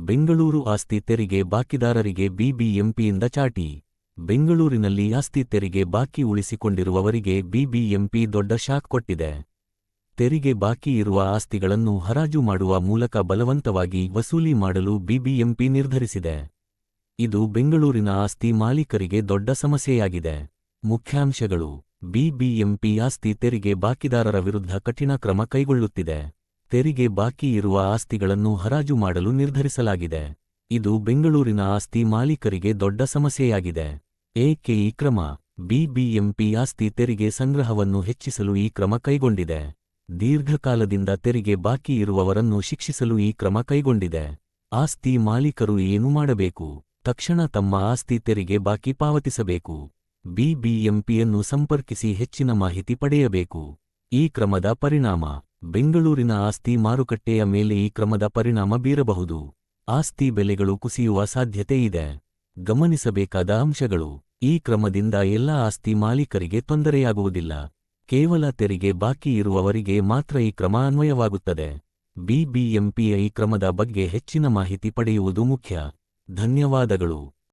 ಬೆಂಗಳೂರು ಆಸ್ತಿ ತೆರಿಗೆ ಬಾಕಿದಾರರಿಗೆ ಬಿಬಿಎಂಪಿಯಿಂದ ಚಾಟಿ. ಬೆಂಗಳೂರಿನಲ್ಲಿ ಆಸ್ತಿ ತೆರಿಗೆ ಬಾಕಿ ಉಳಿಸಿಕೊಂಡಿರುವವರಿಗೆ ಬಿಬಿಎಂಪಿ ದೊಡ್ಡ ಶಾಕ್ ಕೊಟ್ಟಿದೆ. ತೆರಿಗೆ ಬಾಕಿ ಇರುವ ಆಸ್ತಿಗಳನ್ನು ಹರಾಜು ಮಾಡುವ ಮೂಲಕ ಬಲವಂತವಾಗಿ ವಸೂಲಿ ಮಾಡಲು ಬಿಬಿಎಂಪಿ ನಿರ್ಧರಿಸಿದೆ. ಇದು ಬೆಂಗಳೂರಿನ ಆಸ್ತಿ ಮಾಲೀಕರಿಗೆ ದೊಡ್ಡ ಸಮಸ್ಯೆಯಾಗಿದೆ. ಮುಖ್ಯಾಂಶಗಳು: ಬಿಬಿಎಂಪಿ ಆಸ್ತಿ ತೆರಿಗೆ ಬಾಕಿದಾರರ ವಿರುದ್ಧ ಕಠಿಣ ಕ್ರಮ ಕೈಗೊಳ್ಳುತ್ತಿದೆ. ತೆರಿಗೆ ಬಾಕಿ ಇರುವ ಆಸ್ತಿಗಳನ್ನು ಹರಾಜು ಮಾಡಲು ನಿರ್ಧರಿಸಲಾಗಿದೆ. ಇದು ಬೆಂಗಳೂರಿನ ಆಸ್ತಿ ಮಾಲೀಕರಿಗೆ ದೊಡ್ಡ ಸಮಸ್ಯೆಯಾಗಿದೆ. ಏಕೆ ಈ ಕ್ರಮ? ಬಿಬಿಎಂಪಿ ಆಸ್ತಿ ತೆರಿಗೆ ಸಂಗ್ರಹವನ್ನು ಹೆಚ್ಚಿಸಲು ಈ ಕ್ರಮ ಕೈಗೊಂಡಿದೆ. ದೀರ್ಘಕಾಲದಿಂದ ತೆರಿಗೆ ಬಾಕಿ ಇರುವವರನ್ನು ಶಿಕ್ಷಿಸಲು ಈ ಕ್ರಮ ಕೈಗೊಂಡಿದೆ. ಆಸ್ತಿ ಮಾಲೀಕರು ಏನು ಮಾಡಬೇಕು? ತಕ್ಷಣ ತಮ್ಮ ಆಸ್ತಿ ತೆರಿಗೆ ಬಾಕಿ ಪಾವತಿಸಬೇಕು. ಬಿಬಿಎಂಪಿಯನ್ನು ಸಂಪರ್ಕಿಸಿ ಹೆಚ್ಚಿನ ಮಾಹಿತಿ ಪಡೆಯಬೇಕು. ಈ ಕ್ರಮದ ಪರಿಣಾಮ: ಬೆಂಗಳೂರಿನ ಆಸ್ತಿ ಮಾರುಕಟ್ಟೆಯ ಮೇಲೆ ಈ ಕ್ರಮದ ಪರಿಣಾಮ ಬೀರಬಹುದು. ಆಸ್ತಿ ಬೆಲೆಗಳು ಕುಸಿಯುವ ಸಾಧ್ಯತೆ ಇದೆ. ಗಮನಿಸಬೇಕಾದ ಅಂಶಗಳು: ಈ ಕ್ರಮದಿಂದ ಎಲ್ಲ ಆಸ್ತಿ ಮಾಲೀಕರಿಗೆ ತೊಂದರೆಯಾಗುವುದಿಲ್ಲ. ಕೇವಲ ತೆರಿಗೆ ಬಾಕಿ ಇರುವವರಿಗೆ ಮಾತ್ರ ಈ ಕ್ರಮ ಅನ್ವಯವಾಗುತ್ತದೆ. ಬಿಬಿಎಂಪಿಯ ಈ ಕ್ರಮದ ಬಗ್ಗೆ ಹೆಚ್ಚಿನ ಮಾಹಿತಿ ಪಡೆಯುವುದು ಮುಖ್ಯ. ಧನ್ಯವಾದಗಳು.